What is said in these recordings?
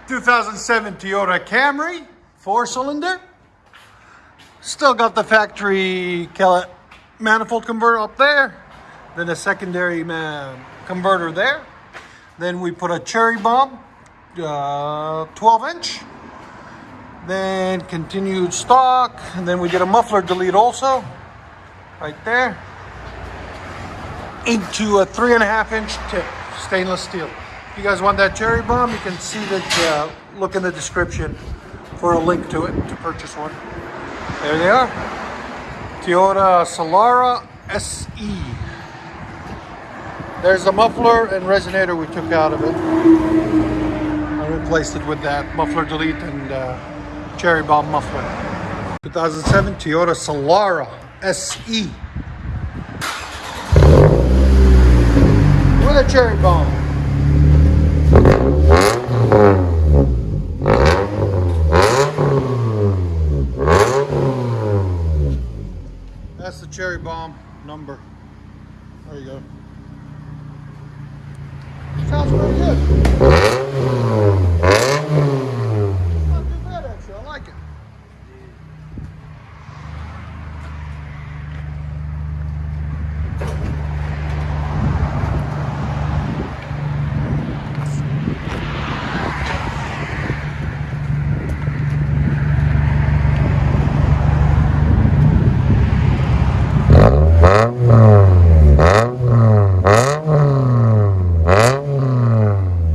2007 Toyota Camry, 4-cylinder. Still got the factory manifold converter up there. Then a secondary converter there. Then we put a cherry bomb, 12-inch. Then continued stock. And then we did a muffler delete also, right there. Into a 3.5-inch tip, stainless steel. If you guys want that cherry bomb, you can see that, look in the description for a link to it to purchase one. There they are. Toyota Solara 4cy. There's the muffler and resonator we took out of it. I replaced it with that muffler delete and cherry bomb muffler. 2007 Toyota Solara 4cy. With a cherry bomb. That's the cherry bomb number. There you go. Sounds pretty good. Not too bad actually, I like it.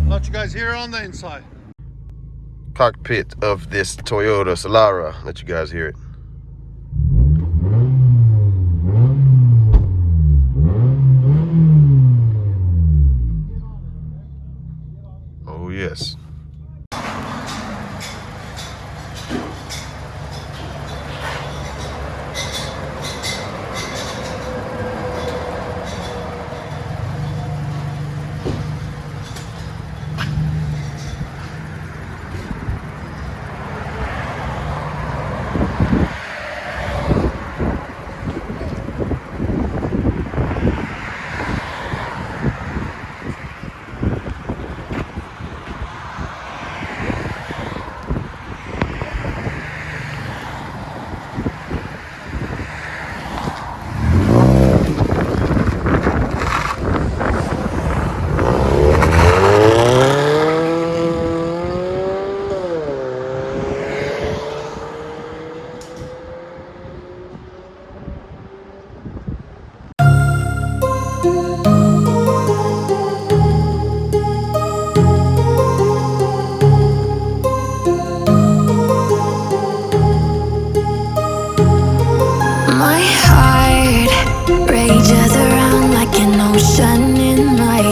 Let you guys hear it on the inside. Cockpit of this Toyota Solara. Let you guys hear it. Oh yes.